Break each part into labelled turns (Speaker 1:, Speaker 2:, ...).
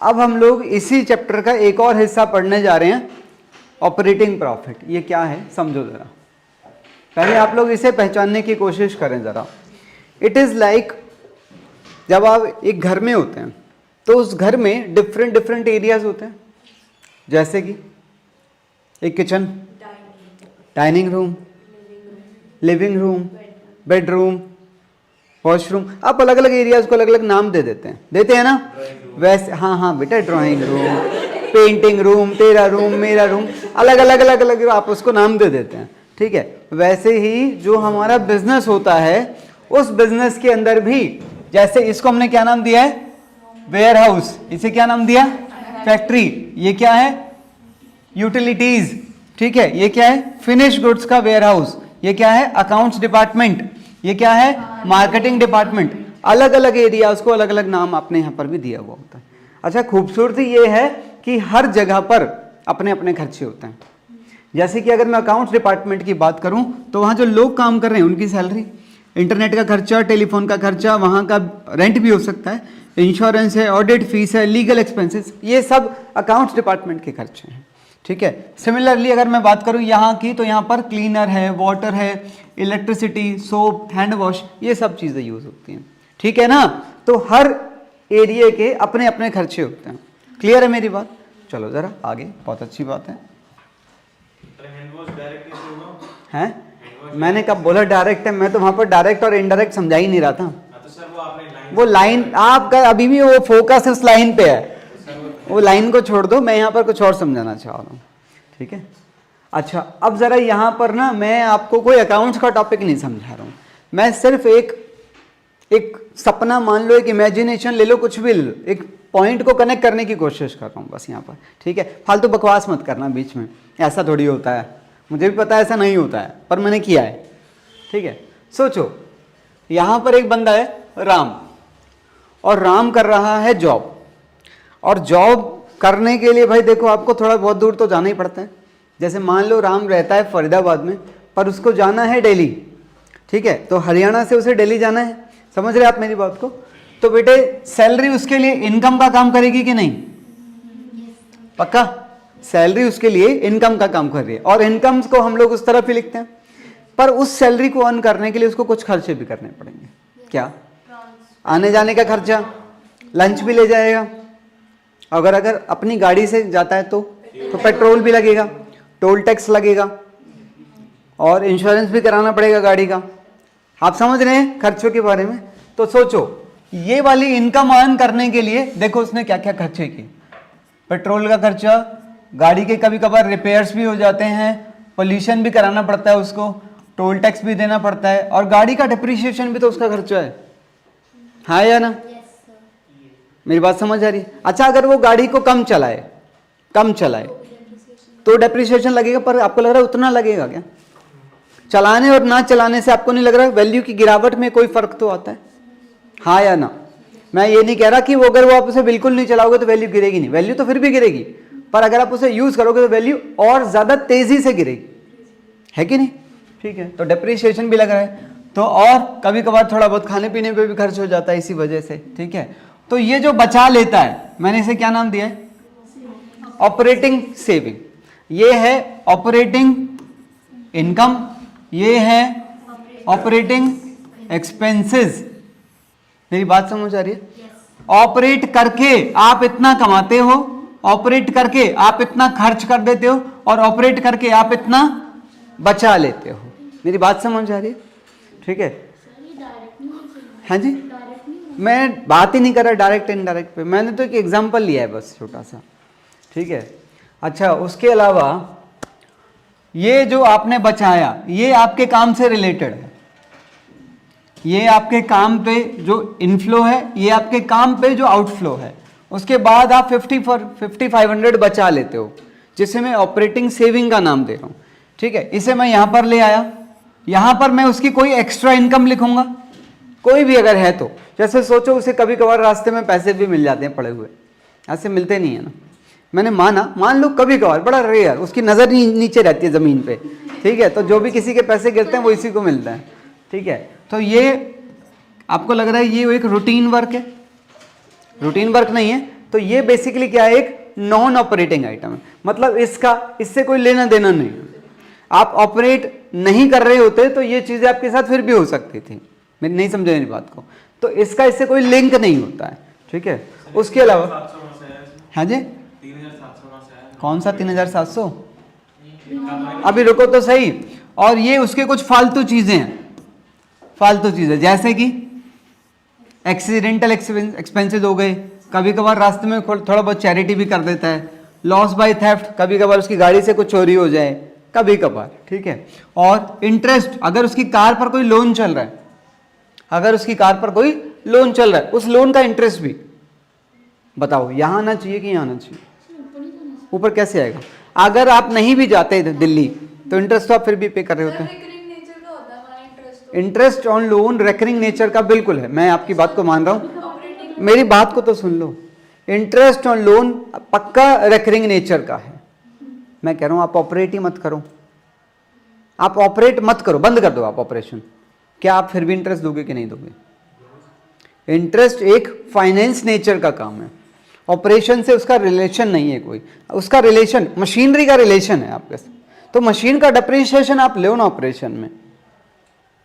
Speaker 1: अब हम लोग इसी चैप्टर का एक और हिस्सा पढ़ने जा रहे हैं, ऑपरेटिंग प्रॉफिट। ये क्या है समझो ज़रा, पहले आप लोग इसे पहचानने की कोशिश करें ज़रा। इट इज़ लाइक जब आप एक घर में होते हैं तो उस घर में डिफरेंट डिफरेंट एरियाज होते हैं, जैसे कि एक kitchen, dining room, living room, bedroom, washroom. आप अलग अलग एरियाज को अलग अलग नाम दे देते हैं ना। वैसे हाँ बेटा, ड्राइंग रूम, पेंटिंग रूम, तेरा रूम, मेरा रूम, अलग अलग अलग अलग आप उसको नाम दे देते हैं, ठीक है। वैसे ही जो हमारा बिजनेस होता है, उस बिजनेस के अंदर भी, जैसे इसको हमने क्या नाम दिया है, वेयर हाउस, इसे क्या नाम दिया, फैक्ट्री। ये क्या है, यूटिलिटीज, ठीक है। ये क्या है, फिनिश गुड्स का वेयर हाउस। ये क्या है, अकाउंट्स डिपार्टमेंट। ये क्या है, मार्केटिंग डिपार्टमेंट। अलग अलग एरियाज को अलग अलग नाम आपने यहाँ पर भी दिया हुआ होता है। अच्छा, खूबसूरती ये है कि हर जगह पर अपने अपने खर्चे होते हैं। जैसे कि अगर मैं अकाउंट्स डिपार्टमेंट की बात करूं तो वहाँ जो लोग काम कर रहे हैं उनकी सैलरी, इंटरनेट का खर्चा, टेलीफोन का खर्चा, वहाँ का रेंट भी हो सकता है, इंश्योरेंस है, ऑडिट फीस है, लीगल एक्सपेंसेस, ये सब अकाउंट्स डिपार्टमेंट के खर्चे हैं, ठीक है। सिमिलरली अगर मैं बात करूं यहाँ की, तो यहाँ पर क्लीनर है, वाटर है, इलेक्ट्रिसिटी, सोप, हैंड वॉश, ये सब चीज़ें यूज़ होती हैं, ठीक है ना। तो हर एरिया के अपने अपने खर्चे होते हैं। क्लियर है मेरी बात? चलो ज़रा आगे, बहुत अच्छी बात है। मैंने कब बोला डायरेक्ट है? मैं तो वहाँ पर डायरेक्ट और इनडायरेक्ट समझा ही नहीं रहा था। वो लाइन आपका अभी भी वो फोकस उस लाइन पे है, वो लाइन को छोड़ दो, मैं यहाँ पर कुछ और समझाना चाह रहा हूँ, ठीक है। अच्छा, अब ज़रा यहाँ पर ना मैं आपको कोई अकाउंट्स का टॉपिक नहीं समझा रहा हूँ, मैं सिर्फ एक सपना मान लो, एक इमेजिनेशन ले लो, कुछ भी ले लो, एक पॉइंट को कनेक्ट करने की कोशिश कर रहा हूँ बस यहाँ पर, ठीक है। फालतू बकवास मत करना बीच में, ऐसा थोड़ी होता है, मुझे भी पता है ऐसा नहीं होता है, पर मैंने किया है, ठीक है। सोचो, यहाँ पर एक बंदा है राम, और राम कर रहा है जॉब, और जॉब करने के लिए भाई देखो आपको थोड़ा बहुत दूर तो जाना ही पड़ता है। जैसे मान लो राम रहता है फरीदाबाद में, पर उसको जाना है दिल्ली, ठीक है। तो हरियाणा से उसे दिल्ली जाना है, समझ रहे आप मेरी बात को? तो बेटे सैलरी उसके लिए इनकम का काम करेगी कि नहीं? पक्का सैलरी उसके लिए इनकम का काम कर रही है, और इनकम्स को हम लोग उस तरफ ही लिखते हैं, पर उस सैलरी को अर्न करने के लिए उसको कुछ खर्चे भी करने पड़ेंगे। क्या? आने जाने का खर्चा, लंच भी ले जाएगा, अगर अपनी गाड़ी से जाता है तो पेट्रोल भी लगेगा, टोल टैक्स लगेगा, और इंश्योरेंस भी कराना पड़ेगा गाड़ी का। आप समझ रहे हैं खर्चों के बारे में? तो सोचो, ये वाली इनकम अर्न करने के लिए देखो उसने क्या क्या खर्चे किए। पेट्रोल का खर्चा, गाड़ी के कभी कभार रिपेयर्स भी हो जाते हैं, पोल्यूशन भी कराना पड़ता है उसको, टोल टैक्स भी देना पड़ता है, और गाड़ी का डिप्रिसिएशन भी तो उसका खर्चा है, हाँ या ना? मेरी बात समझ आ रही है? अच्छा, अगर वो गाड़ी को कम चलाए तो डेप्रिसिएशन लगेगा, पर आपको लग रहा है उतना लगेगा क्या? चलाने और ना चलाने से आपको नहीं लग रहा वैल्यू की गिरावट में कोई फर्क तो आता है, हाँ या ना? मैं ये नहीं कह रहा कि वो अगर वो आप उसे बिल्कुल नहीं चलाओगे तो वैल्यू गिरेगी नहीं, वैल्यू तो फिर भी गिरेगी, पर अगर आप उसे यूज करोगे तो वैल्यू और ज्यादा तेजी से गिरेगी, है कि नहीं? ठीक है, तो डेप्रिसिएशन भी लग रहा है, तो और कभी कभार थोड़ा बहुत खाने पीने पे भी खर्च हो जाता है इसी वजह से, ठीक है। तो ये जो बचा लेता है, मैंने इसे क्या नाम दिया है? Operating saving. ये है ऑपरेटिंग इनकम, ये है ऑपरेटिंग एक्सपेंसेस। मेरी बात समझ आ रही है? ऑपरेट करके आप इतना कमाते हो, ऑपरेट करके आप इतना खर्च कर देते हो, और ऑपरेट करके आप इतना बचा लेते हो। मेरी बात समझ आ रही है? ठीक है, हाँ जी। मैं बात ही नहीं कर रहा डायरेक्ट इनडायरेक्ट पे, मैंने तो एक एग्जांपल लिया है बस छोटा सा, ठीक है। अच्छा, उसके अलावा ये जो आपने बचाया, ये आपके काम से रिलेटेड है, ये आपके काम पे जो इनफ्लो है, ये आपके काम पे जो आउटफ्लो है। उसके बाद आप 5500 बचा लेते हो, जिसे मैं ऑपरेटिंग सेविंग का नाम दे रहा हूँ, ठीक है। इसे मैं यहाँ पर ले आया, यहाँ पर मैं उसकी कोई एक्स्ट्रा इनकम लिखूंगा, कोई भी अगर है तो। जैसे सोचो उसे कभी कभार रास्ते में पैसे भी मिल जाते हैं पड़े हुए, ऐसे मिलते नहीं है ना। मैंने मान लो कभी कभार, बड़ा रेयर, उसकी नज़र नीचे रहती है ज़मीन पे, ठीक है। तो जो भी किसी के पैसे गिरते हैं वो इसी को मिलता है, ठीक है। तो ये आपको लग रहा है ये एक रूटीन वर्क है? रूटीन वर्क नहीं है, तो ये बेसिकली क्या है, एक नॉन ऑपरेटिंग आइटम है, मतलब इससे कोई लेना देना नहीं है। आप ऑपरेट नहीं कर रहे होते तो ये चीजें आपके साथ फिर भी हो सकती थी, मैं नहीं समझा मेरी बात को, तो इससे कोई लिंक नहीं होता है, ठीक है। उसके अलावा हाँ जी, 3700 कौन सा 3700, अभी रुको तो सही। और ये उसके कुछ फालतू चीजें हैं, फालतू चीजें जैसे कि एक्सीडेंटल एक्सपेंसेस हो गए, कभी कभार रास्ते में थोड़ा बहुत चैरिटी भी कर देता है, लॉस बाय थेफ्ट, कभी कभार उसकी गाड़ी से कुछ चोरी हो जाए कभी कभार, ठीक है। और इंटरेस्ट, अगर उसकी कार पर कोई लोन चल रहा है, अगर उसकी कार पर कोई लोन चल रहा है, उस लोन का इंटरेस्ट भी बताओ यहां आना चाहिए कि यहां आना चाहिए, ऊपर कैसे आएगा। अगर आप नहीं भी जाते दिल्ली तो इंटरेस्ट तो आप फिर भी पे कर रहे होते हैं। Interest on loan recurring nature का बिल्कुल है, मैं आपकी बात को मान रहा हूं, मेरी बात को तो सुन लो। इंटरेस्ट ऑन लोन पक्का रेकरिंग नेचर का है, मैं कह रहा हूं आप ऑपरेट ही मत करो, आप ऑपरेट मत करो, बंद कर दो आप ऑपरेशन, क्या आप फिर भी इंटरेस्ट दोगे कि नहीं दोगे। इंटरेस्ट एक फाइनेंस नेचर का काम है, ऑपरेशन से उसका रिलेशन नहीं है कोई, उसका रिलेशन मशीनरी का रिलेशन है आपके साथ, तो मशीन का डिप्रिसिएशन आप लो ना ऑपरेशन में,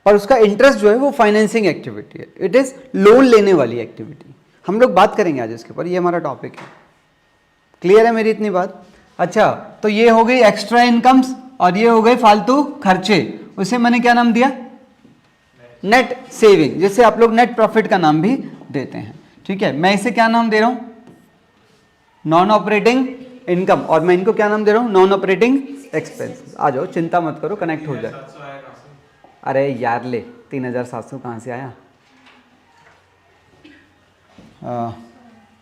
Speaker 1: और उसका इंटरेस्ट जो है वो फाइनेंसिंग एक्टिविटी है, इट इज लोन लेने वाली एक्टिविटी। हम लोग बात करेंगे आज इसके ऊपर, ये हमारा टॉपिक है, क्लियर है मेरी इतनी बात। अच्छा, तो ये हो गई एक्स्ट्रा इनकम्स और ये हो गए फालतू खर्चे, उसे मैंने क्या नाम दिया, नेट सेविंग, जिसे आप लोग नेट प्रॉफिट का नाम भी देते हैं, ठीक है। मैं इसे क्या नाम दे रहा हूं, नॉन ऑपरेटिंग इनकम, और मैं इनको क्या नाम दे रहा हूं, नॉन ऑपरेटिंग एक्सपेंस। आ जाओ, चिंता मत करो, कनेक्ट हो जाए। अरे यार ले 3700 कहां से आया,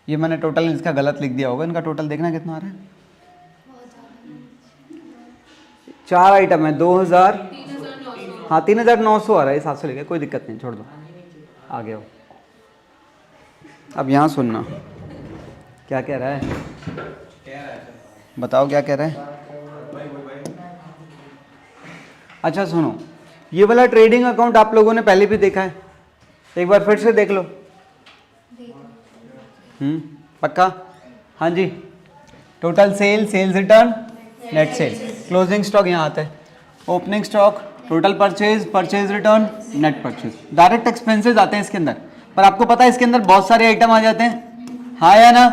Speaker 1: ये मैंने टोटल इसका गलत लिख दिया होगा, इनका टोटल देखना कितना आ रहा है, 4 आइटम है, 2000, हाँ 3900 आ रहा है, 700 लिखा, कोई दिक्कत नहीं, छोड़ दो, आ गया हो। अब यहाँ सुनना क्या कह रहा है, बताओ क्या कह रहा है। अच्छा सुनो, ये वाला ट्रेडिंग अकाउंट आप लोगों ने पहले भी देखा है, एक बार फिर से देख लो। पक्का, हाँ जी। Total sale, sales return, net sale, closing stock यहाँ आता है, opening stock, total purchase, purchase return, net purchase, direct expenses आते हैं इसके अंदर, पर आपको पता है इसके अंदर बहुत सारे आइटम आ जाते हैं, हाँ या ना,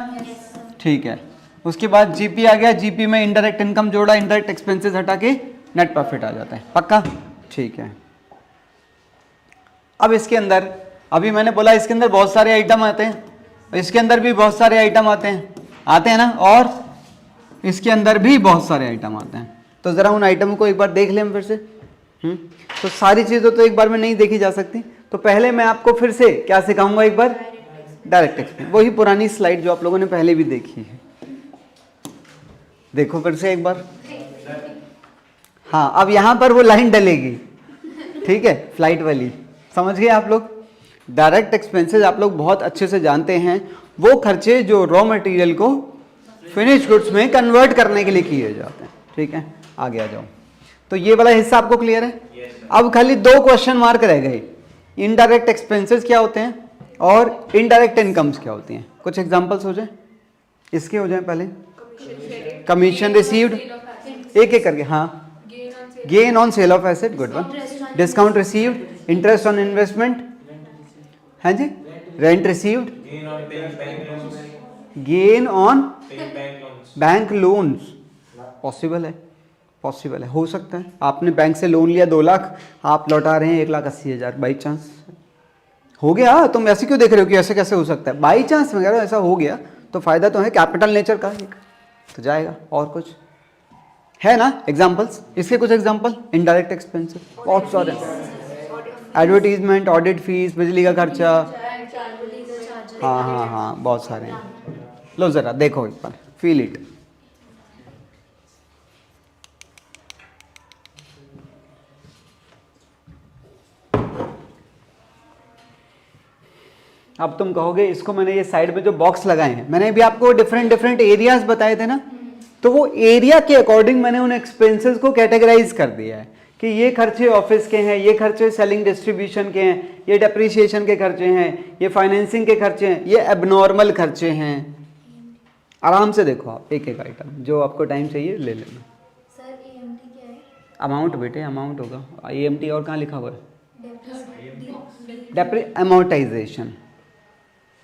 Speaker 1: ठीक है। उसके बाद जीपी आ गया, जीपी में इनडायरेक्ट इनकम जोड़ा, इनडायरेक्ट एक्सपेंसेस हटा के नेट प्रॉफिट आ जाता है, पक्का, ठीक है। अब इसके अंदर, अभी मैंने बोला इसके अंदर बहुत सारे आइटम आते हैं, इसके अंदर भी बहुत सारे आइटम आते हैं ना, और इसके अंदर भी बहुत सारे आइटम आते हैं, तो जरा उन आइटम को एक बार देख लें फिर से। तो सारी चीजें तो एक बार में नहीं देखी जा सकती, तो पहले मैं आपको फिर से क्या सिखाऊंगा, एक बार डायरेक्ट एक्सपेंस, वही पुरानी स्लाइड जो आप लोगों ने पहले भी देखी है, देखो फिर से एक बार। हाँ, अब यहां पर वो लाइन डलेगी, ठीक है, फ्लाइट वाली, समझ गए आप लोग। डायरेक्ट एक्सपेंसेस आप लोग बहुत अच्छे से जानते हैं, वो खर्चे जो रॉ मटेरियल को फिनिश गुड्स में कन्वर्ट करने के लिए किए जाते हैं, ठीक है। आगे आ जाओ, तो ये वाला हिस्सा आपको क्लियर है। अब खाली 2 क्वेश्चन मार्क रह गए, इनडायरेक्ट एक्सपेंसेस क्या होते हैं और इनडायरेक्ट इनकम्स क्या होती हैं। कुछ एग्जांपल्स हो जाए, इसके हो जाए पहले, कमीशन रिसीव्ड, एक एक करके, हाँ, gain on sale of asset, good one, discount received, interest on investment, हाँ जी, rent received, gain on bank loans, possible है, पॉसिबल है, हो सकता है। आपने बैंक से लोन लिया 2 लाख, आप लौटा रहे हैं 1,80,000, बाई चांस हो गया। तुम ऐसे क्यों देख रहे हो कि ऐसे कैसे हो सकता है, बाई चांस में ऐसा हो गया तो फायदा तो है, कैपिटल नेचर का एक तो जाएगा। और कुछ है ना एग्जांपल्स, इसके कुछ एग्जांपल, इनडायरेक्ट एक्सपेंसेस बहुत सारे, एडवर्टीजमेंट, ऑडिट फीस, बिजली का खर्चा, हाँ हाँ हाँ बहुत सारे हैं। लो जरा देखो एक बार, फील इट। अब तुम कहोगे इसको, मैंने ये साइड में जो बॉक्स लगाए हैं, मैंने भी आपको डिफरेंट डिफरेंट एरियाज बताए थे ना, तो वो एरिया के अकॉर्डिंग मैंने उन एक्सपेंसेस को कैटेगराइज कर दिया है कि ये खर्चे ऑफिस के हैं, ये खर्चे सेलिंग डिस्ट्रीब्यूशन के हैं, ये डेप्रिसिएशन के खर्चे हैं, ये फाइनेंसिंग के खर्चे हैं, ये एबनॉर्मल खर्चे हैं, आराम से देखो आप एक एक आइटम, जो आपको टाइम चाहिए ले लेना।
Speaker 2: सर AMT क्या है?
Speaker 1: अमाउंट बेटे, अमाउंट होगा। AMT और कहाँ लिखा हुआ है?
Speaker 2: Depreciation.
Speaker 1: amortization.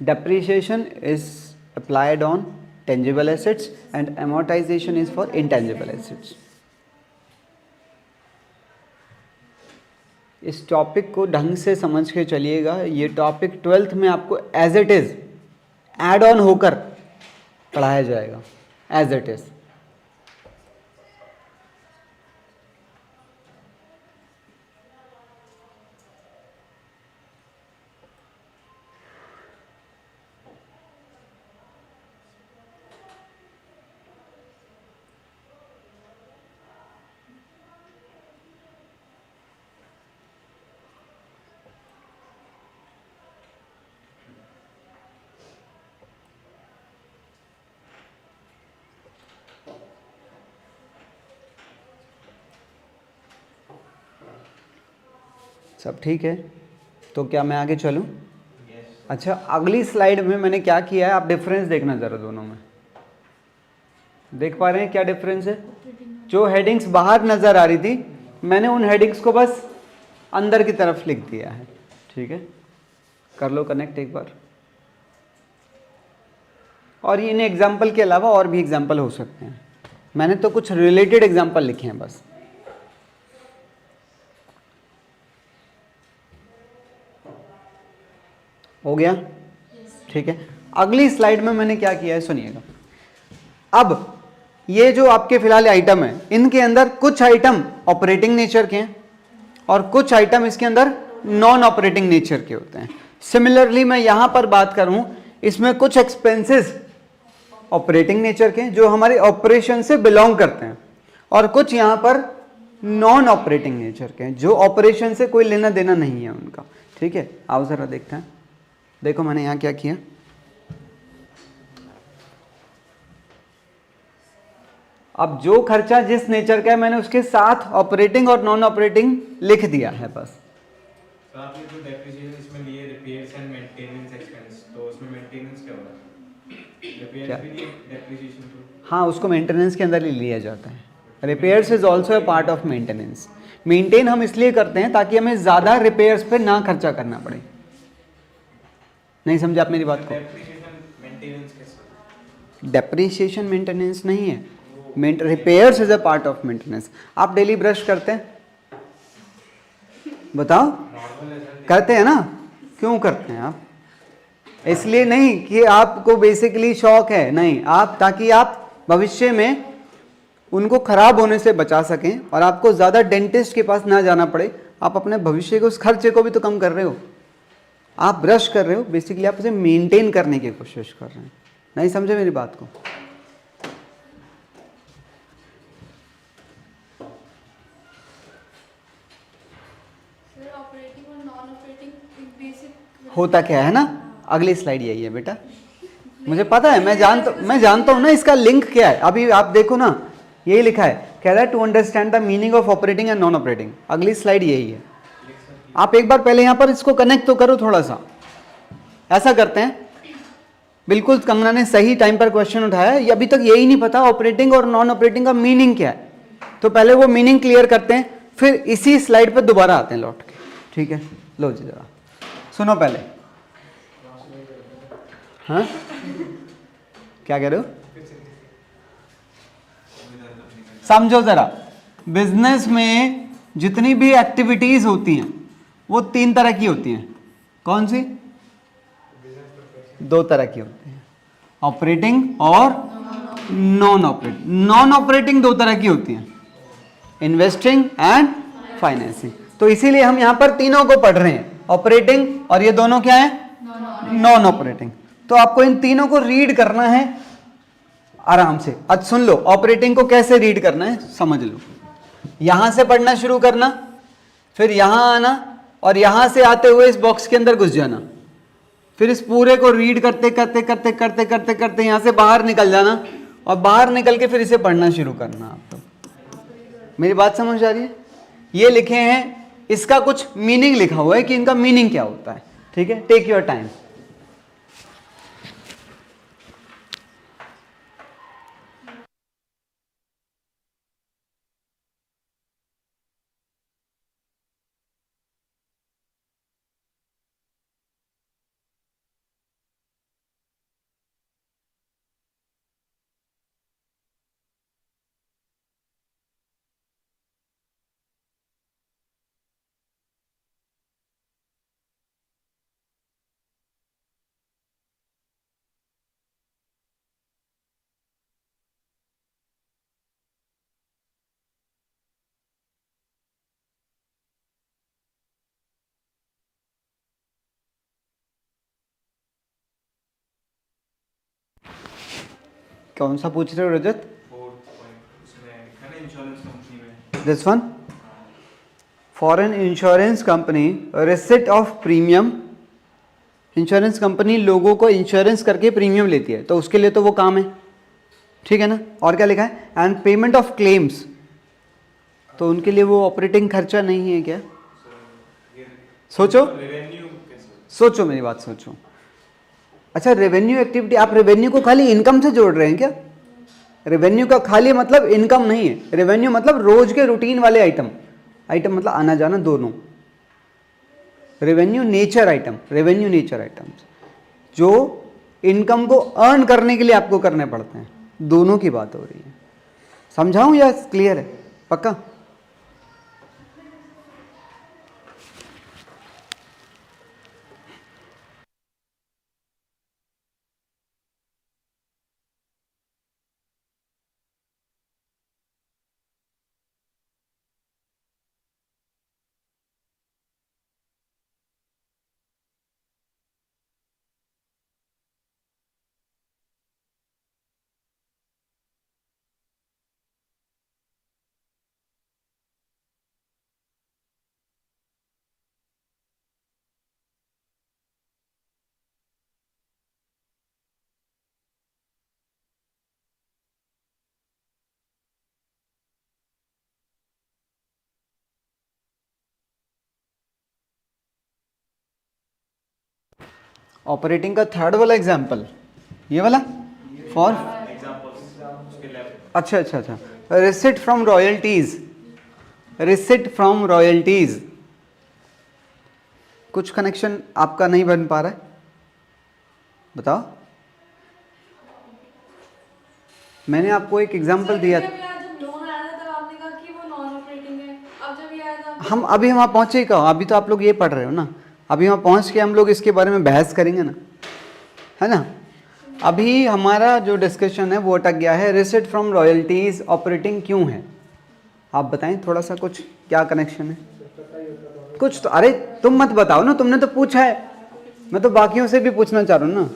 Speaker 1: Depreciation is applied on tangible assets and amortization is for intangible assets. इस टॉपिक को ढंग से समझ के चलिएगा। ये टॉपिक 12th में आपको as it is add on होकर पढ़ाया जाएगा, एज इट इज। सब ठीक है, तो क्या मैं आगे चलूं? अच्छा, अगली स्लाइड में मैंने क्या किया है, आप डिफरेंस देखना ज़रा दोनों में। देख पा रहे हैं क्या डिफरेंस है? जो हेडिंग्स बाहर नज़र आ रही थी, मैंने उन हेडिंग्स को बस अंदर की तरफ लिख दिया है। ठीक है, कर लो कनेक्ट एक बार। और इन एग्जाम्पल के अलावा और भी एग्जाम्पल हो सकते हैं, मैंने तो कुछ रिलेटेड एग्जाम्पल लिखे हैं बस। हो गया? ठीक है, अगली स्लाइड में मैंने क्या किया है सुनिएगा। अब ये जो आपके फिलहाल आइटम है, इनके अंदर कुछ आइटम ऑपरेटिंग नेचर के हैं और कुछ आइटम इसके अंदर नॉन ऑपरेटिंग नेचर के होते हैं। सिमिलरली मैं यहां पर बात करूं, इसमें कुछ एक्सपेंसेस ऑपरेटिंग नेचर के हैं जो हमारे ऑपरेशन से बिलोंग करते हैं, और कुछ यहां पर नॉन ऑपरेटिंग नेचर के हैं जो ऑपरेशन से कोई लेना देना नहीं है उनका। ठीक है, आओ जरा देखते हैं। देखो मैंने यहां क्या किया, अब जो खर्चा जिस नेचर का है मैंने उसके साथ ऑपरेटिंग और नॉन ऑपरेटिंग लिख दिया है बस।
Speaker 3: तो आपने जो डेप्रिसिएशन इसमें लिए रिपेयर्स एंड मेंटेनेंस एक्सपेंस, तो उसमें मेंटेनेंस क्या होगा? रिपेयर्स भी लिए डेप्रिसिएशन तो?
Speaker 1: हाँ, उसको मेंटेनेंस के अंदर ही लिया जाता है। Repairs is also a part of maintenance. Maintain हम इसलिए करते हैं ताकि हमें ज़्यादा रिपेयर्स पे ना खर्चा करना पड़े। नहीं समझे आप मेरी बात को?
Speaker 3: डेप्रिसिएशन मेंटेनेंस कैसे?
Speaker 1: डेप्रिसिएशन मेंटेनेंस नहीं है, repairs is a part of maintenance. आप डेली ब्रश करते हैं? बताओ, करते हैं ना? क्यों करते हैं आप? इसलिए नहीं कि आपको बेसिकली शौक है, नहीं, आप ताकि आप भविष्य में उनको खराब होने से बचा सकें और आपको ज़्यादा डेंटिस्ट के पास ना जाना पड़े। आप अपने भविष्य के उस खर्चे को भी तो कम कर रहे हो। आप ब्रश कर रहे हो, बेसिकली आप उसे मेंटेन करने की कोशिश कर रहे हैं। नहीं समझे मेरी बात को? होता क्या है ना, अगली स्लाइड यही है बेटा। मुझे पता है, मैं जानता हूं ना इसका लिंक क्या है। अभी आप देखो ना, यही लिखा है, कह रहा है to understand the meaning of operating and non operating. अगली स्लाइड यही है। आप एक बार पहले यहां पर इसको कनेक्ट तो करो थोड़ा सा। ऐसा करते हैं, बिल्कुल कंगना ने सही टाइम पर क्वेश्चन उठाया, ये अभी तक यही नहीं पता ऑपरेटिंग और नॉन ऑपरेटिंग का मीनिंग क्या है। तो पहले वो मीनिंग क्लियर करते हैं, फिर इसी स्लाइड पर दोबारा आते हैं लौट के। ठीक है, लो जी जरा सुनो पहले। हाँ, क्या कह रहे हो? समझो जरा, बिजनेस में जितनी भी एक्टिविटीज होती हैं वो 3 तरह की होती हैं। कौन सी? 2 तरह की होती हैं, ऑपरेटिंग और नॉन ऑपरेटिंग। नॉन ऑपरेटिंग 2 तरह की होती हैं, इन्वेस्टिंग एंड फाइनेंसिंग। तो इसीलिए हम यहां पर तीनों को पढ़ रहे हैं, ऑपरेटिंग और ये दोनों क्या है? Non operating. तो आपको इन तीनों को रीड करना है आराम से। आज सुन लो, ऑपरेटिंग को कैसे रीड करना है समझ लो। यहां से पढ़ना शुरू करना, फिर यहां आना और यहां से आते हुए इस बॉक्स के अंदर घुस जाना, फिर इस पूरे को रीड करते करते करते करते करते करते यहां से बाहर निकल जाना और बाहर निकल के फिर इसे पढ़ना शुरू करना। आपको मेरी बात समझ आ रही है? ये लिखे हैं, इसका कुछ मीनिंग लिखा हुआ है कि इनका मीनिंग क्या होता है। ठीक है, टेक योर टाइम। कौन सा पूछ रहे हो रजत?
Speaker 3: फोर्थ पॉइंट उसमें है ना इंश्योरेंस कंपनी में।
Speaker 1: This one, for an insurance company receipt of premium, insurance company लोगों को इंश्योरेंस करके प्रीमियम लेती है, तो उसके लिए तो वो काम है, ठीक है ना। और क्या लिखा है? एंड पेमेंट ऑफ क्लेम्स, तो उनके लिए वो ऑपरेटिंग खर्चा नहीं है क्या? सोचो,
Speaker 3: रेवेन्यू कैसे?
Speaker 1: सोचो मेरी बात सोचो। अच्छा, रेवेन्यू एक्टिविटी, आप रेवेन्यू को खाली इनकम से जोड़ रहे हैं क्या? रेवेन्यू का खाली मतलब इनकम नहीं है, रेवेन्यू मतलब रोज के रूटीन वाले आइटम, आइटम मतलब आना जाना दोनों। Revenue nature item, revenue nature items जो इनकम को अर्न करने के लिए आपको करने पड़ते हैं, दोनों की बात हो रही है। समझाऊं या क्लियर है? पक्का? ऑपरेटिंग का थर्ड वाला एग्जाम्पल, ये वाला फॉर, अच्छा अच्छा अच्छा, receipt from royalties, receipt from royalties, कुछ कनेक्शन आपका नहीं बन पा रहा है, बताओ। मैंने आपको एक एग्जांपल दिया था, हम अभी वहाँ पहुँचे ही कहो, अभी तो आप लोग ये पढ़ रहे हो ना, अभी वहाँ पहुँच के हम लोग इसके बारे में बहस करेंगे ना, है ना। अभी हमारा जो डिस्कशन है वो अटक गया है, रिसिट फ्रॉम रॉयल्टीज ऑपरेटिंग क्यों है, आप बताएं थोड़ा सा, कुछ क्या कनेक्शन है कुछ तो। अरे तुम मत बताओ ना, तुमने तो पूछा है, मैं तो बाकियों से भी पूछना चाह रहा हूँ ना।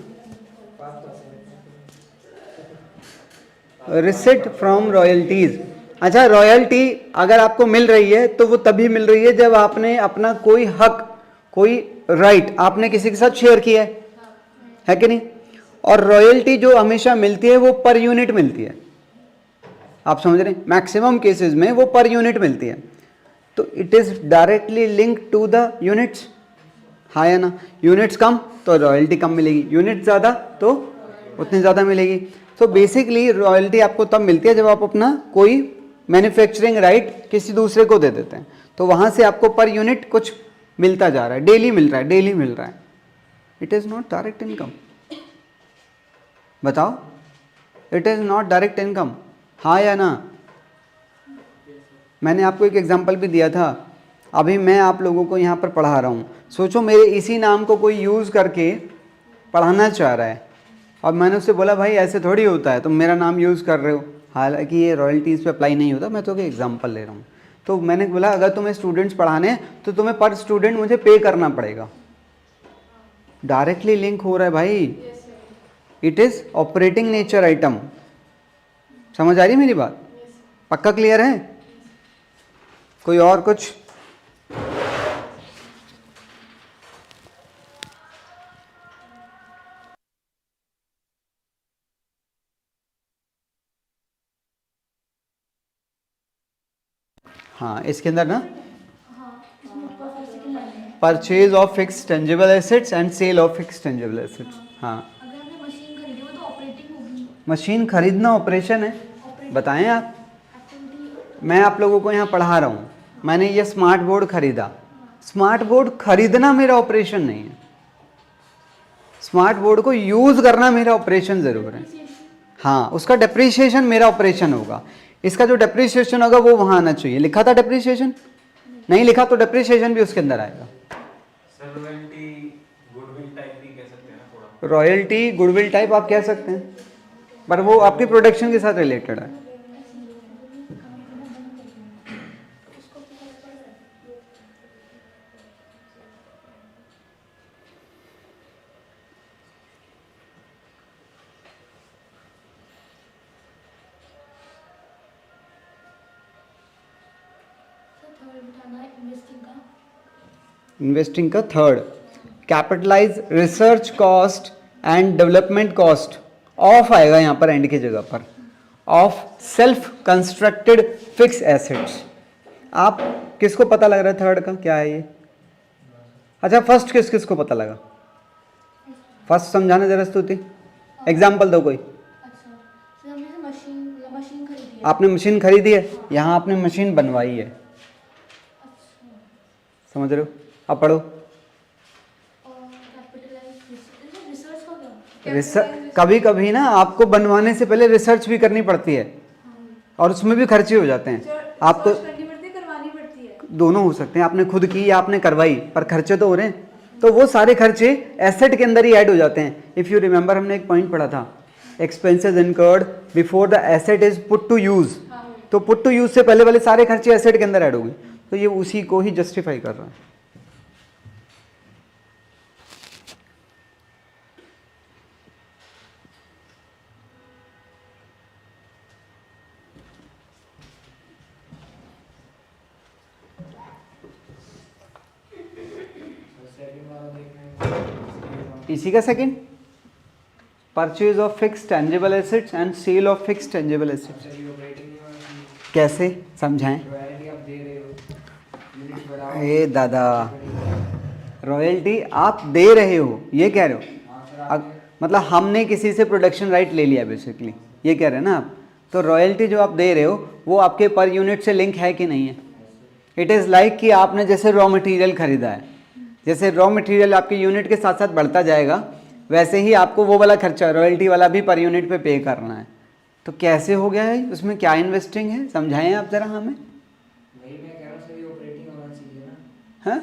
Speaker 1: रिसिट फ्रॉम रॉयल्टीज, अच्छा रॉयल्टी अगर आपको मिल रही है तो वो तभी मिल रही है जब आपने अपना कोई हक, कोई राइट आपने किसी के साथ शेयर किया है कि नहीं। और रॉयल्टी जो हमेशा मिलती है वो पर यूनिट मिलती है, आप समझ रहे हैं, मैक्सिमम केसेस में वो पर यूनिट मिलती है, तो it is directly link to the units, हाँ या ना। यूनिट्स कम तो रॉयल्टी कम मिलेगी, यूनिट ज़्यादा तो उतनी ज़्यादा मिलेगी। तो बेसिकली रॉयल्टी आपको तब मिलती है जब आप अपना कोई मैन्युफैक्चरिंग राइट किसी दूसरे को दे देते हैं, तो वहाँ से आपको पर यूनिट कुछ मिलता जा रहा है, डेली मिल रहा है, डेली मिल रहा है। It is not direct income, बताओ, it is not direct income, हाँ या ना। मैंने आपको एक एग्जांपल भी दिया था, अभी मैं आप लोगों को यहाँ पर पढ़ा रहा हूँ, सोचो मेरे इसी नाम को कोई यूज़ करके पढ़ाना चाह रहा है, और मैंने उससे बोला भाई ऐसे थोड़ी होता है, तुम मेरा नाम यूज़ कर रहे हो, हालांकि ये रॉयल्टीज़ पे अप्लाई नहीं होता, मैं तो एक एग्जांपल ले रहा हूँ। तो मैंने बोला अगर तुम्हें स्टूडेंट्स पढ़ाने हैं तो तुम्हें पर स्टूडेंट मुझे पे करना पड़ेगा, डायरेक्टली लिंक हो रहा है भाई, it is operating nature item. समझ आ रही है मेरी बात? पक्का क्लियर है? कोई और कुछ? हाँ इसके अंदर ना, purchase of fix tangible assets and sale of fix tangible assets. हाँ,
Speaker 2: अगर हमने मशीन खरीदी वो तो ऑपरेटिंग होगी।
Speaker 1: मशीन खरीदना ऑपरेशन है, बताएं आप।
Speaker 2: एक्टिविटी
Speaker 1: मैं आप लोगों को यहाँ पढ़ा रहा हूँ, मैंने ये स्मार्ट बोर्ड खरीदा, स्मार्ट बोर्ड खरीदना मेरा ऑपरेशन नहीं है, स्मार्ट बोर्ड को यूज़ करना मेरा ऑपरेशन ज़रूर है। हाँ, उसका डेप्रिसिएशन मेरा ऑपरेशन होगा, इसका जो डेप्रिसिएशन होगा वो वहाँ आना चाहिए। लिखा था डेप्रिसिएशन? नहीं लिखा तो डेप्रिसिएशन भी उसके अंदर आएगा।
Speaker 3: सर रॉयल्टी गुडविल टाइप भी कह सकते हैं ना थोड़ा?
Speaker 1: रॉयल्टी गुडविल टाइप आप कह सकते हैं, पर वो आपकी प्रोडक्शन के साथ रिलेटेड है।
Speaker 2: बिठाना है इन्वेस्टिंग का।
Speaker 1: इन्वेस्टिंग का third, capitalise research cost and development cost of आएगा यहाँ पर एंड की जगह पर, of self constructed fix assets. आप किसको पता लग रहा है थर्ड का क्या है ये? अच्छा फर्स्ट किस किस को पता लगा? फर्स्ट समझाने जरा स्तुति, एग्जाम्पल दो कोई।
Speaker 2: अच्छा, फिर हमने मशीन खरीदी है।
Speaker 1: आपने मशीन खरीदी है, यहाँ आपने मशीन बनवाई है,
Speaker 2: अच्छा,
Speaker 1: समझ रहे हो? अब पढ़ो।
Speaker 2: और कैपिटलाइज रिसर्च का क्या?
Speaker 1: रिसर्च कभी कभी ना आपको बनवाने से पहले रिसर्च भी करनी पड़ती है और उसमें भी खर्चे हो जाते हैं। आपको
Speaker 2: करनी पड़ती है, करवानी पड़ती है।
Speaker 1: दोनों हो सकते हैं, आपने खुद की या आपने करवाई, पर खर्चे तो हो रहे हैं, तो वो सारे खर्चे एसेट के अंदर ही ऐड हो जाते हैं। इफ़ यू रिमेंबर हमने एक पॉइंट पढ़ा था, expenses incurred before the asset is put to use. तो पुट टू यूज से पहले वाले सारे खर्चे एसेट के अंदर ऐड हो गए, तो ये उसी को ही जस्टिफाई कर रहा है। इसी का second, purchase of fix tangible assets and sale of fix tangible assets. कैसे समझाएं? ए दादा, रॉयल्टी आप दे रहे हो, ये कह रहे हो? मतलब हमने किसी से प्रोडक्शन राइट ले लिया बेसिकली, ये कह रहे हैं ना आप? तो रॉयल्टी जो आप दे रहे हो वो आपके पर यूनिट से लिंक है कि नहीं है? इट इज़ लाइक कि आपने जैसे रॉ मटेरियल खरीदा है, जैसे रॉ मटेरियल आपके यूनिट के साथ साथ बढ़ता जाएगा, वैसे ही आपको वो वाला खर्चा रॉयल्टी वाला भी पर यूनिट पे पे करना है। तो कैसे हो गया है, उसमें क्या इन्वेस्टिंग है, समझाएं आप जरा हमें।
Speaker 4: वही मैं कह रहा हूँ सर, ये ऑपरेटिंग होना चाहिए ना,
Speaker 1: हाँ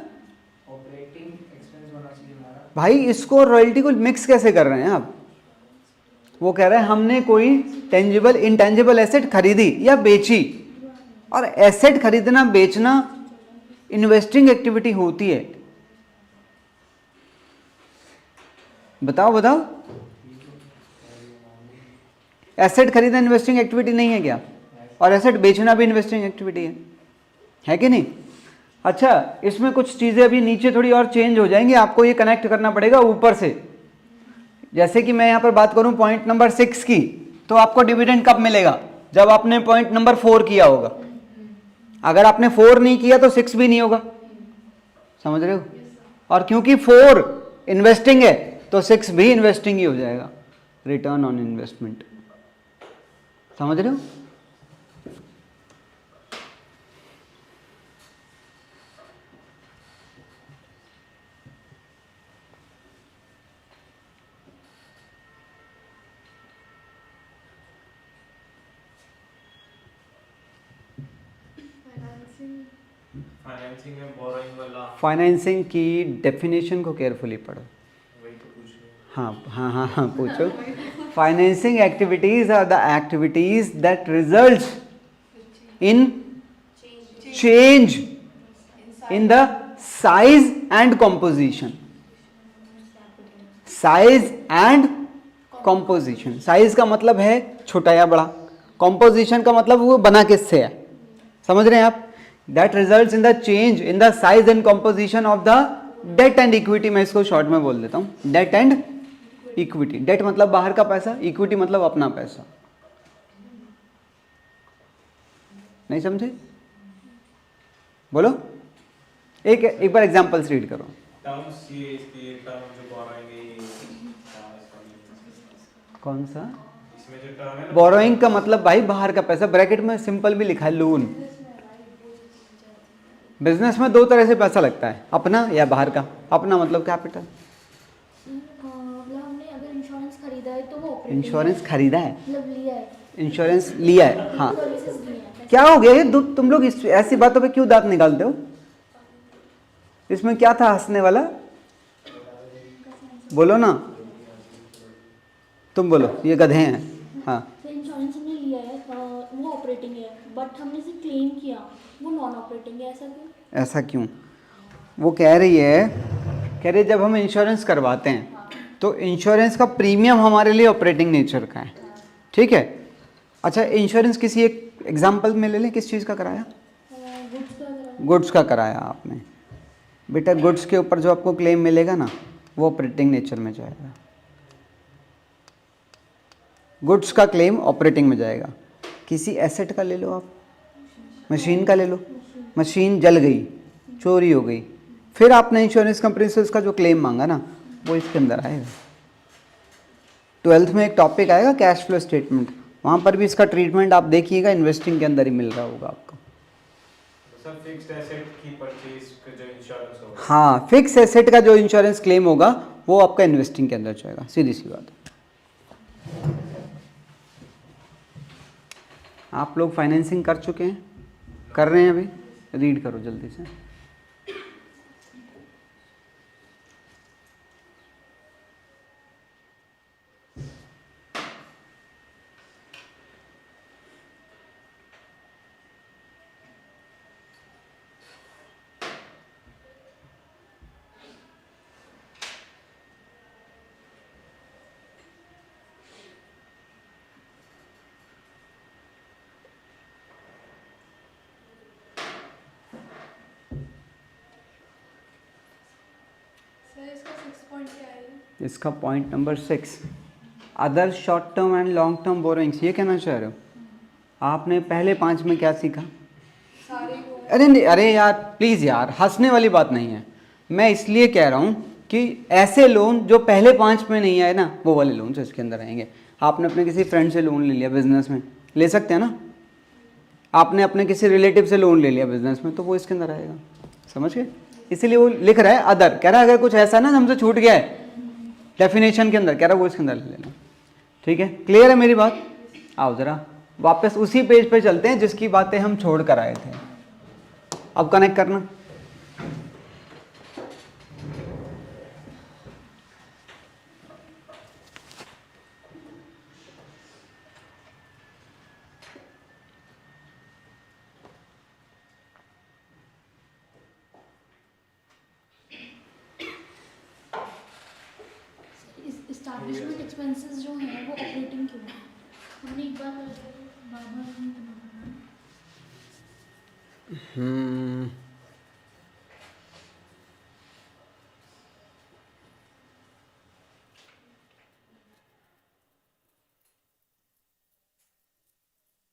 Speaker 4: ऑपरेटिंग एक्सपेंस होना चाहिए हमारा।
Speaker 1: भाई, इसको रॉयल्टी को मिक्स कैसे कर रहे हैं आप? वो कह रहे हैं हमने कोई टेंजिबल इनटेंजिबल एसेट खरीदी या बेची, और एसेट खरीदना बेचना इन्वेस्टिंग एक्टिविटी होती है। बताओ बताओ, एसेट खरीदना इन्वेस्टिंग एक्टिविटी नहीं है क्या? और एसेट बेचना भी इन्वेस्टिंग एक्टिविटी है कि नहीं? अच्छा, इसमें कुछ चीज़ें अभी नीचे थोड़ी और चेंज हो जाएंगी, आपको ये कनेक्ट करना पड़ेगा ऊपर से। जैसे कि मैं यहाँ पर बात करूँ पॉइंट नंबर 6 की, तो आपको डिविडेंड कब मिलेगा? जब आपने पॉइंट नंबर 4 किया होगा। अगर आपने 4 नहीं किया तो 6 भी नहीं होगा, समझ रहे हो? और क्योंकि 4 इन्वेस्टिंग है तो 6 भी इन्वेस्टिंग ही हो जाएगा, रिटर्न ऑन इन्वेस्टमेंट। समझ रहे हो?
Speaker 3: फाइनेंसिंग में बोरोइंग वाला
Speaker 1: फाइनेंसिंग की डेफिनेशन को केयरफुली पढ़ो।
Speaker 3: वही तो पूछ रहे हैं।
Speaker 1: हाँ पूछो। Financing activities are the activities that results in change in the size and composition. Size and composition, size का मतलब है छोटा या बड़ा, कॉम्पोजिशन का मतलब वो बना किससे है, समझ रहे हैं आप? That results in the change in the size and composition of the debt and equity. मैं इसको शॉर्ट में बोल देता हूं, डेट एंड इक्विटी। डेट मतलब बाहर का पैसा, इक्विटी मतलब अपना पैसा। नहीं समझे? बोलो, एक बार एग्जांपल्स रीड करो।
Speaker 3: टर्म्स ये इसके टर्म जो बोरोइंग है
Speaker 1: कौन सा?
Speaker 3: इसमें जो टर्म है ना,
Speaker 1: बोरोइंग का मतलब भाई बाहर का पैसा, ब्रैकेट में सिंपल भी लिखा है लोन। बिजनेस में दो तरह से पैसा लगता है, अपना या बाहर का। अपना मतलब कैपिटल।
Speaker 2: मतलब हमने अगर इंश्योरेंस खरीदा है तो वो operating
Speaker 1: इंश्योरेंस खरीदा है,
Speaker 2: मतलब लिया है,
Speaker 1: इंश्योरेंस लिया है, हाँ।
Speaker 2: सर्विसेज ली है।
Speaker 1: क्या हो गया ये तुम लोग ऐसी बातों पे क्यों दांत निकालते हो? इसमें क्या था हंसने वाला? बोलो ना, तुम बोलो, ये गधे हैं। हाँ,
Speaker 2: तो इंश्योरेंस हमने लिया है, वो ऑपरेटिंग है, बट हमने इसे क्लेम किया, वो नॉन ऑपरेटिंग है। ऐसा क्यों?
Speaker 1: ऐसा क्यों? वो कह रही जब हम इंश्योरेंस करवाते हैं तो इंश्योरेंस का प्रीमियम हमारे लिए ऑपरेटिंग नेचर का है, ठीक है? अच्छा, इंश्योरेंस किसी एक एग्जांपल में ले लें, किस चीज़ का कराया?
Speaker 2: गुड्स का अगर
Speaker 1: गुड्स का कराया आपने, बेटा गुड्स के ऊपर जो आपको क्लेम मिलेगा ना वो ऑपरेटिंग नेचर में जाएगा। गुड्स का क्लेम ऑपरेटिंग में जाएगा। किसी एसेट का ले लो आप, मशीन का ले लो, मशीन जल गई, चोरी हो गई, फिर आपने इंश्योरेंस कंपनी से उसका जो क्लेम मांगा ना वो इसके अंदर आएगा। 12th में एक टॉपिक आएगा कैश फ्लो स्टेटमेंट, वहाँ पर भी इसका ट्रीटमेंट आप देखिएगा, इन्वेस्टिंग के अंदर ही मिल रहा होगा आपको।
Speaker 3: सर फिक्स्ड एसेट की परचेज का जो इंश्योरेंस होगा,
Speaker 1: हाँ, फिक्स एसेट का जो इंश्योरेंस क्लेम होगा वो आपका इन्वेस्टिंग के अंदर जाएगा, सीधी सी बात है। आप लोग फाइनेंसिंग कर चुके हैं, कर रहे हैं अभी, रीड करो जल्दी से। इसका point number 6, other short term and long term borrowings, ये कहना चाह रहे हो? आपने पहले 5 में क्या सीखा? अरे नहीं, अरे यार प्लीज़ यार, हंसने वाली बात नहीं है। मैं इसलिए कह रहा हूँ कि ऐसे लोन जो पहले 5 में नहीं आए ना वो वाले लोन से इसके अंदर आएंगे। आपने अपने किसी फ्रेंड से लोन ले लिया बिजनेस में, ले सकते हैं ना, आपने अपने किसी रिलेटिव से लोन ले लिया बिजनेस में, तो वो इसके अंदर आएगा, समझ गए? इसीलिए वो लिख रहा है अदर, कह रहा है अगर कुछ ऐसा ना हमसे छूट गया है डेफिनेशन के अंदर, कह रहा है वो इसके अंदर ले लेना। ठीक है, क्लियर है मेरी बात? आओ ज़रा वापस उसी पेज पे चलते हैं जिसकी बातें हम छोड़ कर आए थे। अब कनेक्ट करना।
Speaker 2: एस्टैब्लिशमेंट एक्सपेंसेस जो हैं वो ऑपरेटिंग क्यों है? हमने एक बार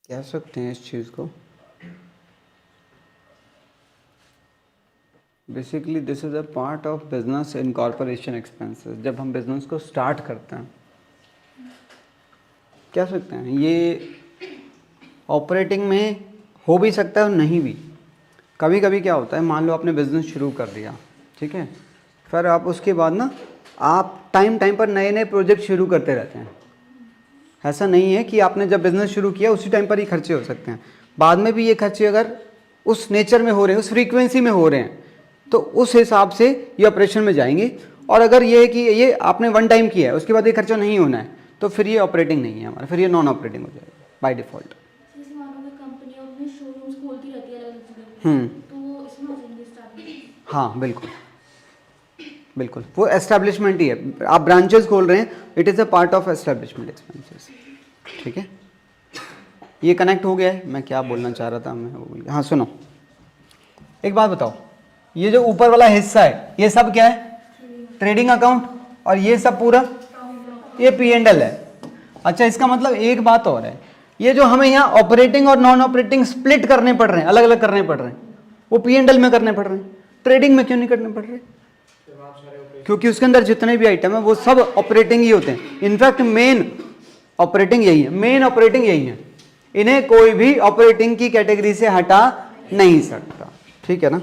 Speaker 1: कह सकते हैं इस चीज़ को, basically this is a part of business incorporation expenses. जब हम बिजनेस को स्टार्ट करते हैं, कह सकते हैं ये ऑपरेटिंग में हो भी सकता है और नहीं भी। कभी कभी क्या होता है, मान लो आपने बिज़नेस शुरू कर दिया, ठीक है, फिर आप उसके बाद ना आप टाइम टाइम पर नए नए प्रोजेक्ट शुरू करते रहते हैं। ऐसा नहीं है कि आपने जब बिज़नेस शुरू किया उसी टाइम पर ही खर्चे हो सकते हैं, बाद में भी ये खर्चे अगर उस नेचर में हो रहे हैं, उस फ्रीक्वेंसी में हो रहे हैं, तो उस हिसाब से ये ऑपरेशन में जाएंगे। और अगर ये है कि ये आपने वन टाइम किया है उसके बाद ये खर्चा नहीं होना है, तो फिर ये ऑपरेटिंग नहीं है हमारा, फिर ये नॉन ऑपरेटिंग हो जाएगा बाय डिफ़ॉल्ट।
Speaker 2: जैसे मानो मैं कंपनी अपने शोरूम्स खोलती रहती है अलग अलग जगह, तो इसमें हो जाएंगे एस्टैब्लिशमेंट।
Speaker 1: हाँ बिल्कुल बिल्कुल, वो एस्टैब्लिशमेंट ही है। आप ब्रांचेस खोल रहे हैं, it is a part of establishment expenses. ठीक है, ये कनेक्ट हो गया है। मैं क्या बोलना चाह रहा था, मैं वो भूल गया। हाँ सुनो, एक बात बताओ, ये जो ऊपर वाला हिस्सा है ये सब क्या है? Trading account. और ये सब पूरा ये P&L है। अच्छा, इसका मतलब एक बात और है, ये जो हमें यहाँ ऑपरेटिंग और नॉन ऑपरेटिंग स्प्लिट करने पड़ रहे हैं, अलग अलग करने पड़ रहे हैं, वो P&L में करने पड़ रहे हैं, ट्रेडिंग में क्यों नहीं करने पड़ रहे? क्योंकि उसके अंदर जितने भी आइटम है वो सब ऑपरेटिंग ही होते हैं। इनफैक्ट मेन ऑपरेटिंग यही है, मेन ऑपरेटिंग यही है, इन्हें कोई भी ऑपरेटिंग की कैटेगरी से हटा नहीं सकता। ठीक है ना?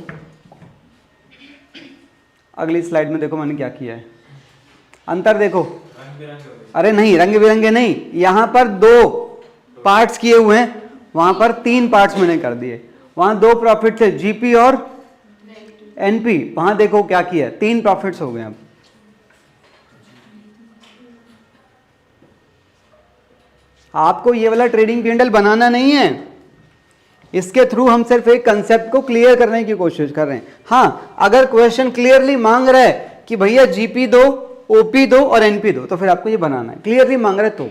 Speaker 1: अगली स्लाइड में देखो मैंने क्या किया है, अंतर देखो। अरे नहीं, रंग बिरंगे नहीं, यहां पर 2 पार्ट्स किए हुए हैं, वहां पर 3 पार्ट्स मैंने कर दिए। वहां 2 प्रॉफिट थे, जीपी और एनपी, वहां देखो क्या किया है, 3 प्रॉफिट्स हो गए। अब आपको ये वाला ट्रेडिंग P&L बनाना नहीं है, इसके थ्रू हम सिर्फ एक कंसेप्ट को क्लियर करने की कोशिश कर रहे हैं। हाँ, अगर क्वेश्चन क्लियरली मांग रहा है कि भैया जीपी दो, ओपी दो और एनपी दो, तो फिर आपको ये बनाना है। क्लियरली मांग रहे तो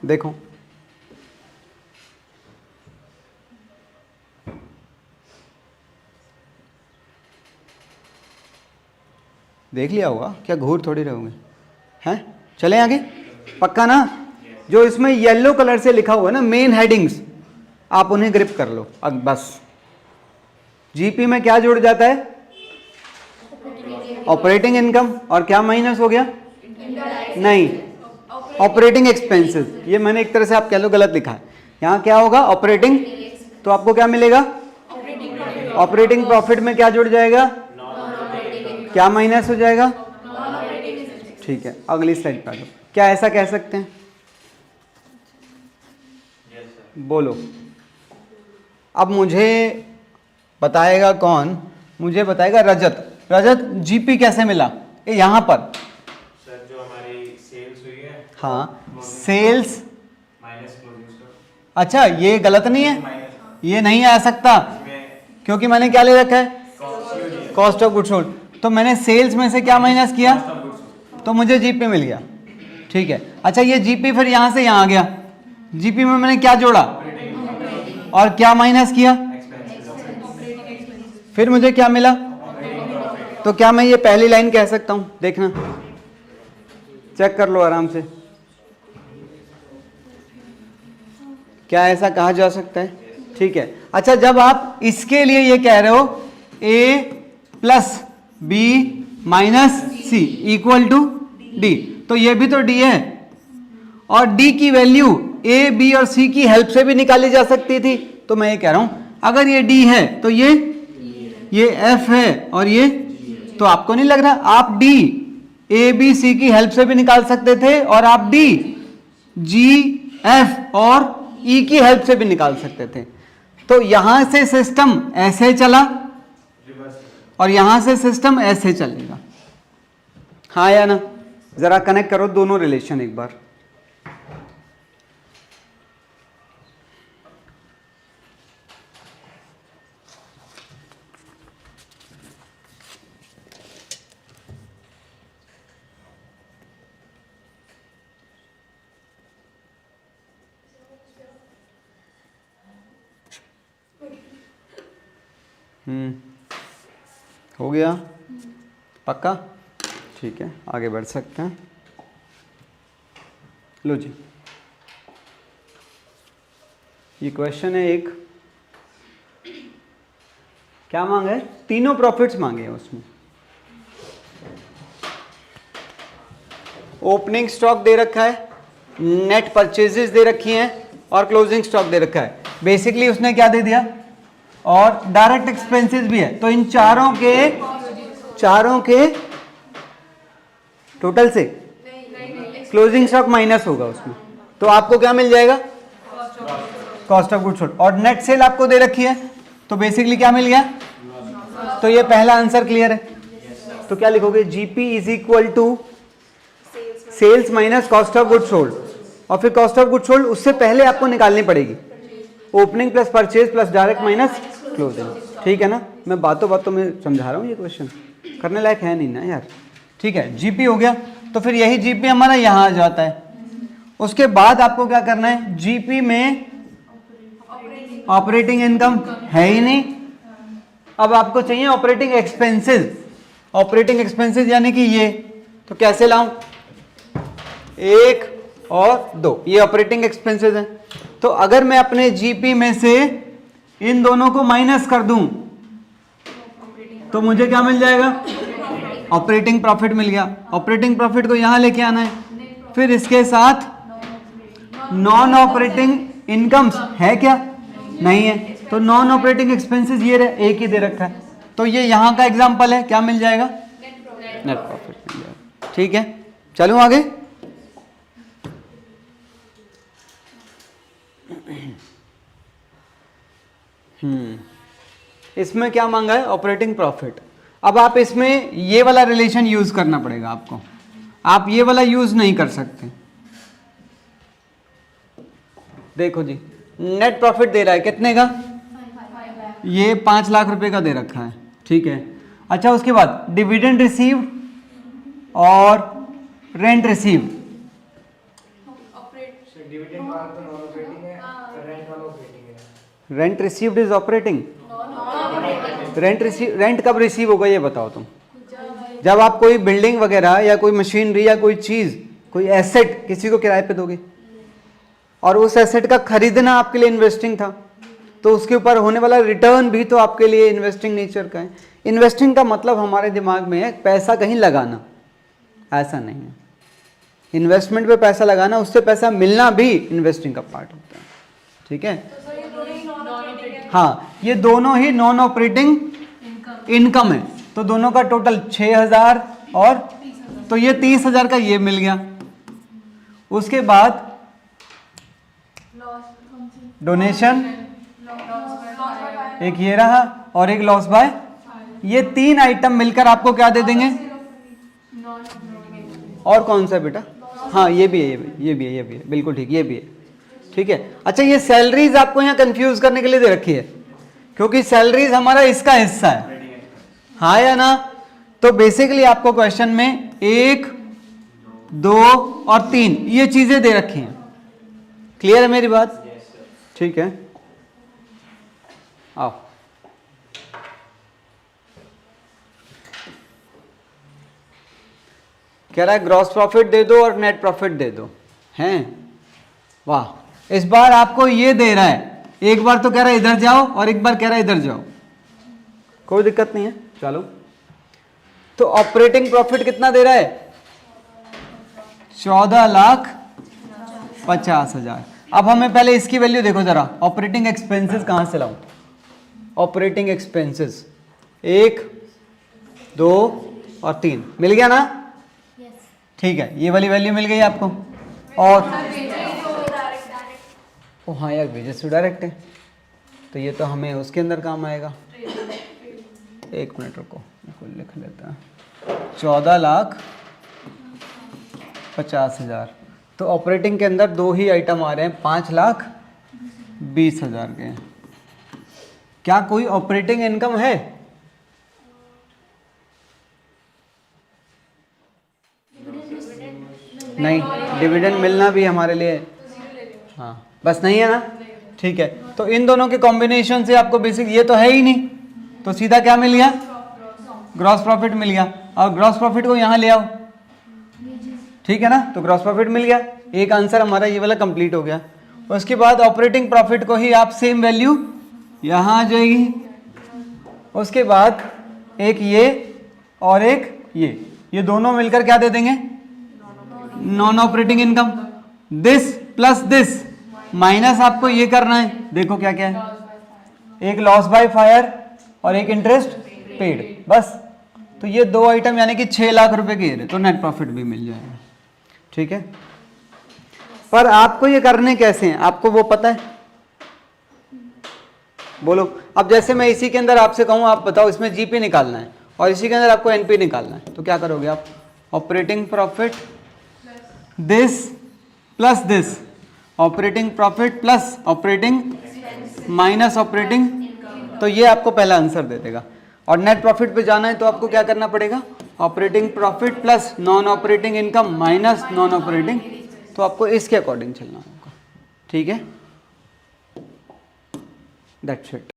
Speaker 1: देखो देख लिया होगा, क्या घूर थोड़ी रहोगे हैं। चलें आगे, पक्का ना। जो इसमें येलो कलर से लिखा हुआ है ना मेन हेडिंग्स, आप उन्हें ग्रिप कर लो। अब बस जीपी में क्या जुड़ जाता है? ऑपरेटिंग इनकम, और क्या माइनस हो गया? नहीं, ऑपरेटिंग एक्सपेंसेस। ये मैंने एक तरह से आप कह लो गलत लिखा है। यहाँ क्या होगा? ऑपरेटिंग। तो आपको क्या मिलेगा? ऑपरेटिंग प्रॉफिट में क्या जुड़ जाएगा? क्या माइनस हो जाएगा? ठीक है, अगली स्लाइड पे आ जाओ। क्या ऐसा कह सकते हैं? बोलो। अब मुझे बताएगा कौन? मुझे बताएगा रजत। रजत, जीपी कैसे मिला? यहाँ पर
Speaker 3: सर जो हमारी सेल्स हुई है,
Speaker 1: हाँ, सेल्स
Speaker 3: माइनस क्लोजिंग स्टॉक।
Speaker 1: अच्छा, ये गलत नहीं है, ये नहीं आ सकता क्योंकि मैंने क्या ले रखा है? Cost of goods sold. तो मैंने सेल्स में से क्या माइनस किया? तो मुझे जीपी मिल गया। ठीक है, अच्छा ये जीपी फिर यहां से यहां आ गया। जीपी में मैंने क्या जोड़ा और क्या माइनस किया? फिर मुझे क्या मिला? तो क्या मैं ये पहली लाइन कह सकता हूं? देखना, चेक कर लो आराम से। क्या ऐसा कहा जा सकता है? ठीक है, अच्छा जब आप इसके लिए ये कह रहे हो a plus B minus C equal to D, तो ये भी तो d है, और d की वैल्यू a, b और c की हेल्प से भी निकाली जा सकती थी। तो मैं ये कह रहा हूं अगर ये d है तो ये f है और ये, तो आपको नहीं लग रहा आप d a, b, c की हेल्प से भी निकाल सकते थे, और आप d g, f और e की हेल्प से भी निकाल सकते थे। तो यहां से सिस्टम ऐसे चला और यहां से सिस्टम ऐसे चलेगा, हाँ या ना? जरा कनेक्ट करो दोनों रिलेशन एक बार। हो गया? पक्का? ठीक है, आगे बढ़ सकते हैं। लो जी, ये क्वेश्चन है एक, क्या मांगा है? तीनों प्रॉफिट्स मांगे हैं उसमें। ओपनिंग स्टॉक दे रखा है, नेट परचेजेस दे रखी हैं और क्लोजिंग स्टॉक दे रखा है। बेसिकली उसने क्या दे दिया? और डायरेक्ट एक्सपेंसेस भी है। तो इन चारों के टोटल से क्लोजिंग स्टॉक माइनस होगा उसमें, तो आपको क्या मिल जाएगा? Cost of goods sold. और नेट सेल आपको दे रखी है, तो बेसिकली क्या मिल गया? तो ये पहला आंसर क्लियर है। तो क्या लिखोगे? GP is equal to sales minus cost of goods sold, और फिर कॉस्ट ऑफ गुड्स सोल्ड उससे पहले आपको निकालनी पड़ेगी, opening plus purchase plus direct minus closing. ठीक है ना? मैं बातों बातों में समझा रहा हूँ, ये क्वेश्चन करने लायक है नहीं ना यार। ठीक है, जीपी हो गया, तो फिर यही जीपी हमारा यहाँ आ जाता है। उसके बाद आपको क्या करना है? जीपी में ऑपरेटिंग इनकम है ही नहीं, अब आपको चाहिए ऑपरेटिंग एक्सपेंसेस। ऑपरेटिंग एक्सपेंसेस यानी कि ये, तो कैसे लाऊं? 1 और 2 ये ऑपरेटिंग एक्सपेंसेस हैं। तो अगर मैं अपने जीपी में से इन दोनों को माइनस कर दूं तो मुझे क्या मिल जाएगा? ऑपरेटिंग प्रॉफिट मिल गया। ऑपरेटिंग प्रॉफिट को यहां लेके आना है, फिर इसके साथ नॉन ऑपरेटिंग इनकम्स है क्या? नहीं है, तो नॉन ऑपरेटिंग एक्सपेंसेस ये एक ही दे रखा है, तो ये यहां का एग्जांपल है। क्या मिल जाएगा? नेट प्रॉफिट मिल जाएगा। ठीक है, चलूं आगे। इसमें क्या मांगा है? Operating profit. अब आप इसमें ये वाला रिलेशन यूज करना पड़ेगा आपको, आप ये वाला यूज नहीं कर सकते। देखो जी, नेट प्रॉफिट दे रहा है कितने का? ये 5 लाख रुपए का दे रखा है। ठीक है, अच्छा उसके बाद डिविडेंड रिसीव्ड और रेंट रिसीव्ड।
Speaker 4: डिविडेंड वाला तो नॉन ऑपरेटिंग है, रेंट वाला ऑपरेटिंग है।
Speaker 1: Rent received is operating. Rent कब रिसीव होगा ये बताओ तुम? जब आप कोई बिल्डिंग वगैरह या कोई मशीनरी या कोई चीज, कोई एसेट किसी को किराए पे दोगे और उस एसेट का खरीदना आपके लिए इन्वेस्टिंग था, तो उसके ऊपर होने वाला रिटर्न भी तो आपके लिए इन्वेस्टिंग नेचर का है। इन्वेस्टिंग का मतलब हमारे दिमाग में है पैसा कहीं लगाना, ऐसा नहीं है। इन्वेस्टमेंट पे पैसा लगाना, उससे पैसा मिलना भी इन्वेस्टिंग का पार्ट होता है, ठीक है। हाँ, ये दोनों ही नॉन ऑपरेटिंग इनकम है, तो दोनों का टोटल 6,000 और तो ये 30,000 का ये मिल गया। उसके बाद डोनेशन एक ये रहा और एक लॉस बाय, ये 3 आइटम मिलकर आपको क्या दे देंगे? और कौन सा बेटा? हाँ ये भी है, ये भी है, बिल्कुल ठीक, ये भी है, ठीक है। अच्छा, ये सैलरीज आपको यहाँ कंफ्यूज करने के लिए दे रखी है, क्योंकि सैलरीज हमारा इसका हिस्सा है, हाँ या ना? तो बेसिकली आपको क्वेश्चन में 1, 2 और 3 ये चीजें दे रखी हैं। क्लियर है मेरी बात? ठीक है, आओ। कह रहा है ग्रॉस प्रॉफिट दे दो और नेट प्रॉफिट दे दो, हैं? वाह, इस बार आपको ये दे रहा है, एक बार तो कह रहा है इधर जाओ और एक बार कह रहा है इधर जाओ, कोई दिक्कत नहीं है, चलो। तो ऑपरेटिंग प्रॉफिट कितना दे रहा है? 14,50,000। अब हमें पहले इसकी वैल्यू देखो जरा, ऑपरेटिंग एक्सपेंसेस कहां से लाऊं? ऑपरेटिंग एक्सपेंसेस 1, 2 और 3 मिल गया ना? ठीक है, ये वाली वैल्यू मिल गई आपको। और ओ हाँ यार, वेजेस टू डायरेक्ट है, तो ये तो हमें उसके अंदर काम आएगा। एक मिनट रुको, इसको लिख लेता है। 14,50,000। तो ऑपरेटिंग के अंदर 2 ही आइटम आ रहे हैं, 5,20,000 के। क्या कोई ऑपरेटिंग इनकम है? नहीं, डिविडेंड मिलना भी हमारे लिए, हाँ बस नहीं है ना? ठीक है, तो इन दोनों के कॉम्बिनेशन से आपको बेसिक ये तो है ही नहीं, तो सीधा क्या मिल गया? ग्रॉस प्रॉफिट मिल गया। और ग्रॉस प्रॉफिट को यहाँ ले आओ, ठीक है ना? तो ग्रॉस प्रॉफिट मिल गया, एक आंसर हमारा ये वाला कंप्लीट हो गया। उसके बाद ऑपरेटिंग प्रॉफिट को ही आप सेम वैल्यू यहाँ आ जाएगी। उसके बाद एक ये और एक ये दोनों मिलकर क्या दे देंगे? Non operating income. This plus this minus आपको ये करना है, देखो क्या क्या है, एक लॉस बाय फायर और एक इंटरेस्ट पेड, बस। तो ये 2 आइटम यानी कि 6 लाख रुपए के, तो नेट प्रॉफिट भी मिल जाएगा, ठीक है। पर आपको ये करने कैसे हैं, आपको वो पता है? बोलो। अब जैसे मैं इसी के अंदर आपसे कहूँ, आप बताओ इसमें जीपी निकालना है और इसी के अंदर आपको एनपी निकालना है, तो क्या करोगे आप? Operating profit this plus this, operating profit plus operating minus operating, तो ये आपको पहला आंसर दे देगा। और नेट प्रॉफिट पे जाना है तो आपको क्या करना पड़ेगा? Operating profit plus non operating income minus non operating, तो आपको इसके अकॉर्डिंग चलना होगा, ठीक है। That's it.